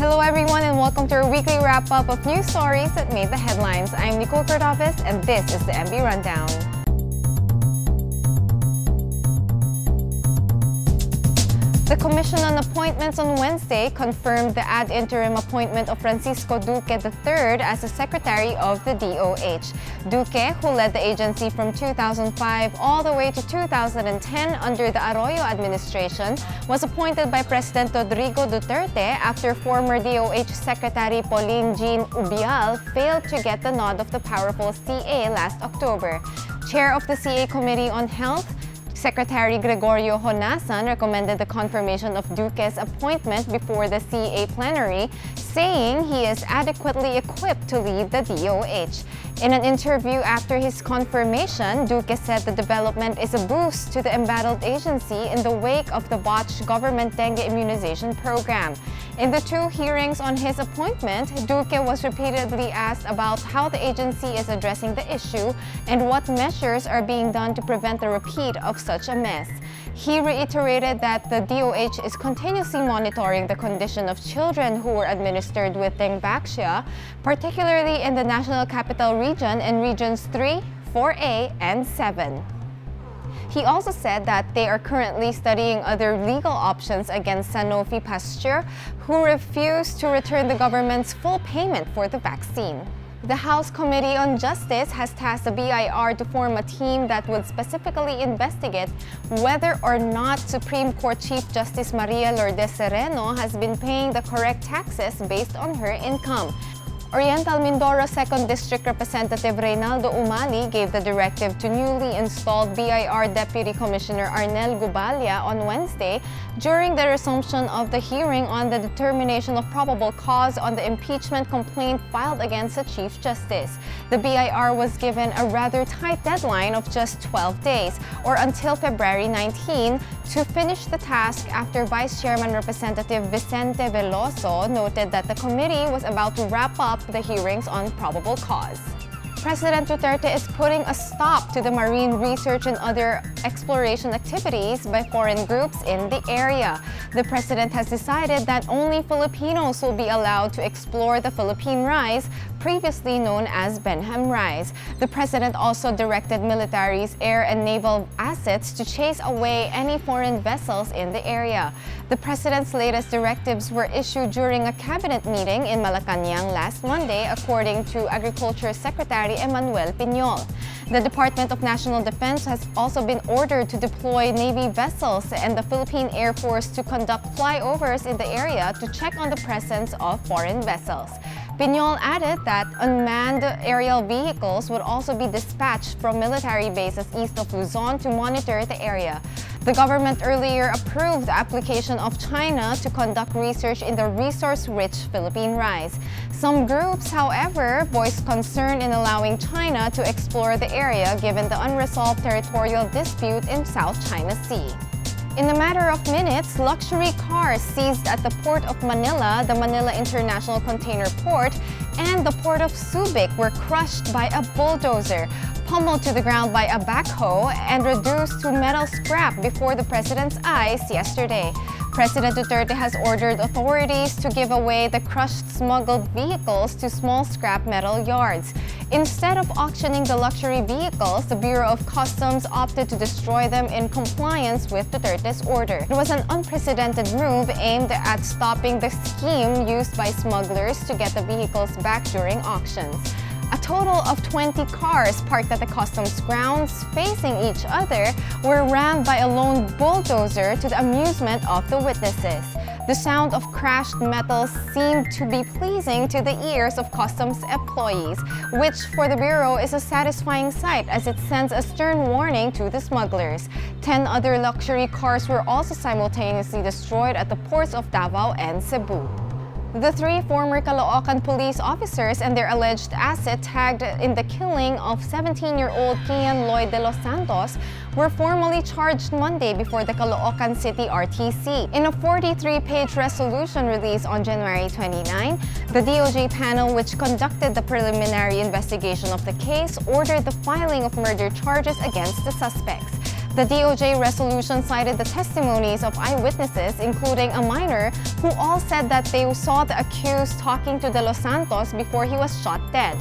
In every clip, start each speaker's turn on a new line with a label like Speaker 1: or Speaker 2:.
Speaker 1: Hello everyone and welcome to our weekly wrap-up of news stories that made the headlines. I'm Nicole Cordoves and this is the MB Rundown. The Commission on Appointments on Wednesday confirmed the ad interim appointment of Francisco Duque III as the Secretary of the DOH. Duque, who led the agency from 2005 all the way to 2010 under the Arroyo administration, was appointed by President Rodrigo Duterte after former DOH Secretary Pauline Jean Ubial failed to get the nod of the powerful CA last October. Chair of the CA Committee on Health, Secretary Gregorio Honasan recommended the confirmation of Duque's appointment before the CA plenary, saying he is adequately equipped to lead the DOH. In an interview after his confirmation, Duque said the development is a boost to the embattled agency in the wake of the botched government dengue immunization program. In the two hearings on his appointment, Duque was repeatedly asked about how the agency is addressing the issue and what measures are being done to prevent the repeat of such a mess. He reiterated that the DOH is continuously monitoring the condition of children who were administered with dengue, particularly in the National Capital Region and Regions 3, 4A, and 7. He also said that they are currently studying other legal options against Sanofi Pasteur, who refused to return the government's full payment for the vaccine. The House Committee on Justice has tasked the BIR to form a team that would specifically investigate whether or not Supreme Court Chief Justice Maria Lourdes Sereno has been paying the correct taxes based on her income. Oriental Mindoro 2nd District Representative Reynaldo Umali gave the directive to newly installed BIR Deputy Commissioner Arnel Gubalya on Wednesday during the resumption of the hearing on the determination of probable cause on the impeachment complaint filed against the Chief Justice. The BIR was given a rather tight deadline of just 12 days, or until February 19, to finish the task after Vice Chairman Representative Vicente Veloso noted that the committee was about to wrap up the hearings on probable cause. President Duterte is putting a stop to the marine research and other exploration activities by foreign groups in the area. The president has decided that only Filipinos will be allowed to explore the Philippine rice, previously known as Benham rice. The president also directed military's air and naval assets to chase away any foreign vessels in the area. The president's latest directives were issued during a cabinet meeting in Malacanang last Monday, according to Agriculture Secretary Emmanuel Piñol. The Department of National Defense has also been ordered to deploy Navy vessels and the Philippine Air Force to conduct flyovers in the area to check on the presence of foreign vessels. Piñol added that unmanned aerial vehicles would also be dispatched from military bases east of Luzon to monitor the area. The government earlier approved the application of China to conduct research in the resource-rich Philippine rice. Some groups, however, voiced concern in allowing China to explore the area given the unresolved territorial dispute in South China Sea. In a matter of minutes, luxury cars seized at the Port of Manila, the Manila International Container Port, and the Port of Subic were crushed by a bulldozer, pummeled to the ground by a backhoe, and reduced to metal scrap before the president's eyes yesterday. President Duterte has ordered authorities to give away the crushed smuggled vehicles to small scrap metal yards. Instead of auctioning the luxury vehicles, the Bureau of Customs opted to destroy them in compliance with Duterte's order. It was an unprecedented move aimed at stopping the scheme used by smugglers to get the vehicles back during auctions. A total of 20 cars parked at the customs grounds facing each other were rammed by a lone bulldozer to the amusement of the witnesses. The sound of crashed metal seemed to be pleasing to the ears of customs employees, which for the Bureau is a satisfying sight as it sends a stern warning to the smugglers. 10 other luxury cars were also simultaneously destroyed at the ports of Davao and Cebu. The three former Caloocan police officers and their alleged asset tagged in the killing of 17-year-old Kian Lloyd de los Santos were formally charged Monday before the Caloocan City RTC. In a 43-page resolution released on January 29, the DOJ panel, which conducted the preliminary investigation of the case, ordered the filing of murder charges against the suspects. The DOJ resolution cited the testimonies of eyewitnesses, including a minor, who all said that they saw the accused talking to De Los Santos before he was shot dead.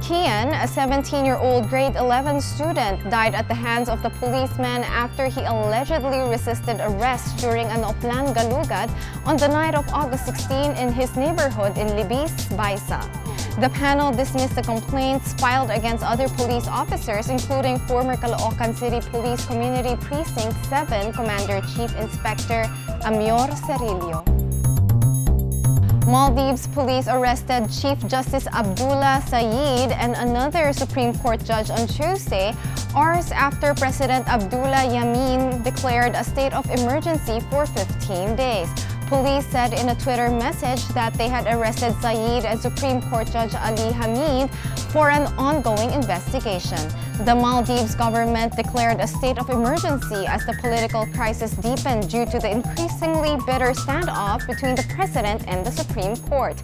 Speaker 1: Kian, a 17-year-old grade 11 student, died at the hands of the policeman after he allegedly resisted arrest during an Oplan Galugad on the night of August 16 in his neighborhood in Libis, Baisa. The panel dismissed the complaints filed against other police officers, including former Caloocan City Police Community Precinct 7 Commander Chief Inspector Amior Cerillo. Maldives police arrested Chief Justice Abdullah Sayed and another Supreme Court judge on Tuesday, hours after President Abdullah Yamin declared a state of emergency for 15 days. Police said in a Twitter message that they had arrested Sayed and Supreme Court Judge Ali Hamid for an ongoing investigation. The Maldives government declared a state of emergency as the political crisis deepened due to the increasingly bitter standoff between the president and the Supreme Court.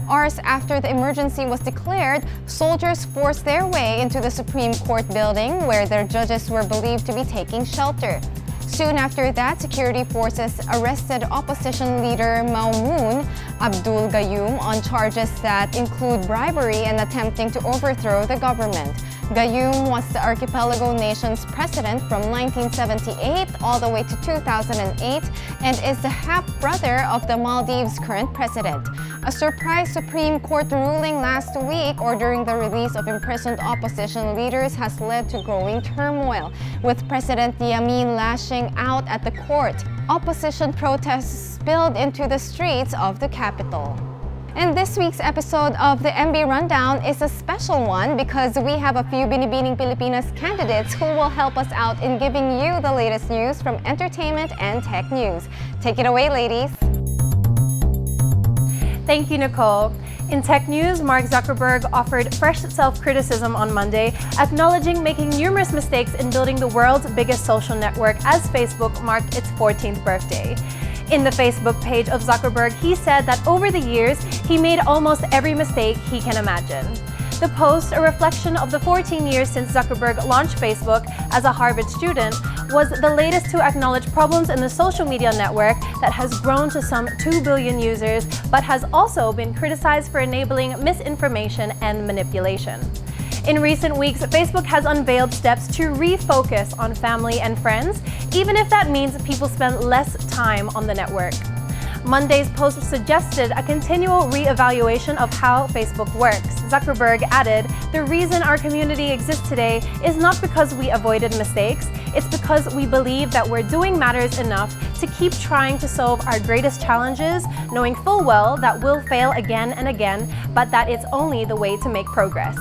Speaker 1: Hours after the emergency was declared, soldiers forced their way into the Supreme Court building where their judges were believed to be taking shelter. Soon after that, security forces arrested opposition leader Maumoon Abdul Gayoom on charges that include bribery and attempting to overthrow the government. Gayoom was the archipelago nation's president from 1978 all the way to 2008 and is the half-brother of the Maldives' current president. A surprise Supreme Court ruling last week ordering the release of imprisoned opposition leaders has led to growing turmoil, with President Yamin lashing out at the court. Opposition protests spilled into the streets of the capital. And this week's episode of the MB Rundown is a special one because we have a few Binibining Pilipinas candidates who will help us out in giving you the latest news from entertainment and tech news. Take it away, ladies.
Speaker 2: Thank you, Nicole. In tech news, Mark Zuckerberg offered fresh self-criticism on Monday, acknowledging making numerous mistakes in building the world's biggest social network as Facebook marked its 14th birthday. In the Facebook page of Zuckerberg, he said that over the years, he made almost every mistake he can imagine. The post, a reflection of the 14 years since Zuckerberg launched Facebook as a Harvard student, was the latest to acknowledge problems in the social media network that has grown to some 2 billion users, but has also been criticized for enabling misinformation and manipulation. In recent weeks, Facebook has unveiled steps to refocus on family and friends, even if that means people spend less time on the network. Monday's post suggested a continual re-evaluation of how Facebook works. Zuckerberg added, "The reason our community exists today is not because we avoided mistakes, it's because we believe that we're doing matters enough to keep trying to solve our greatest challenges, knowing full well that we'll fail again and again, but that it's only the way to make progress."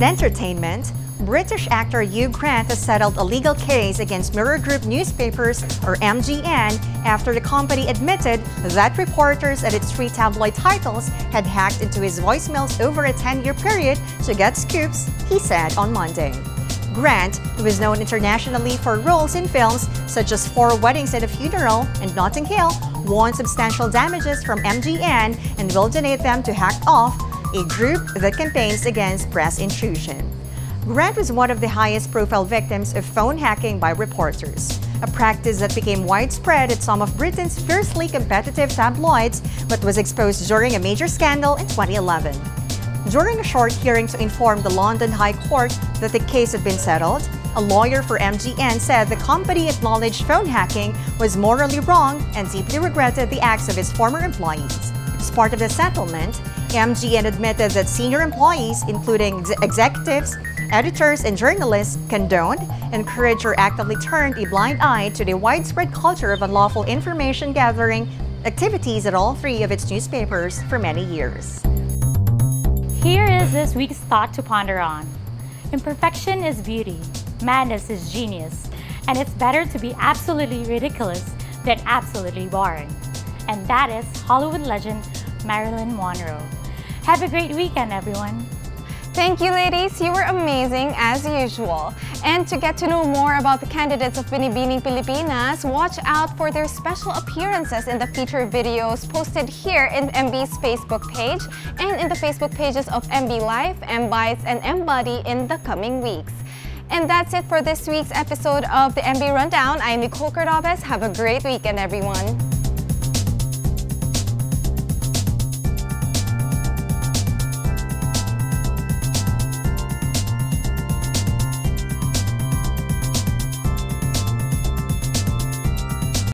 Speaker 3: Entertainment. British actor Hugh Grant has settled a legal case against Mirror Group Newspapers, or MGN, after the company admitted that reporters at its three tabloid titles had hacked into his voicemails over a 10-year period to get scoops, he said on Monday. Grant, who is known internationally for roles in films such as 4 Weddings and a Funeral and Notting Hill, won substantial damages from MGN and will donate them to Hacked Off, a group that campaigns against press intrusion. Grant was one of the highest-profile victims of phone hacking by reporters, a practice that became widespread at some of Britain's fiercely competitive tabloids but was exposed during a major scandal in 2011. During a short hearing to inform the London High Court that the case had been settled, a lawyer for MGN said the company acknowledged phone hacking was morally wrong and deeply regretted the acts of its former employees. As part of the settlement, MGN admitted that senior employees, including executives, editors, and journalists, condoned, encouraged, or actively turned a blind eye to the widespread culture of unlawful information gathering activities at all 3 of its newspapers for many years.
Speaker 4: Here is this week's thought to ponder on. Imperfection is beauty, madness is genius, and it's better to be absolutely ridiculous than absolutely boring. And that is Hollywood legend Marilyn Monroe. Have a great weekend, everyone.
Speaker 1: Thank you, ladies. You were amazing as usual. And to get to know more about the candidates of Binibining Pilipinas, watch out for their special appearances in the feature videos posted here in MB's Facebook page and in the Facebook pages of MB Life, MBites, and MBuddy in the coming weeks. And that's it for this week's episode of the MB Rundown. I'm Nicole Cordobes. Have a great weekend, everyone.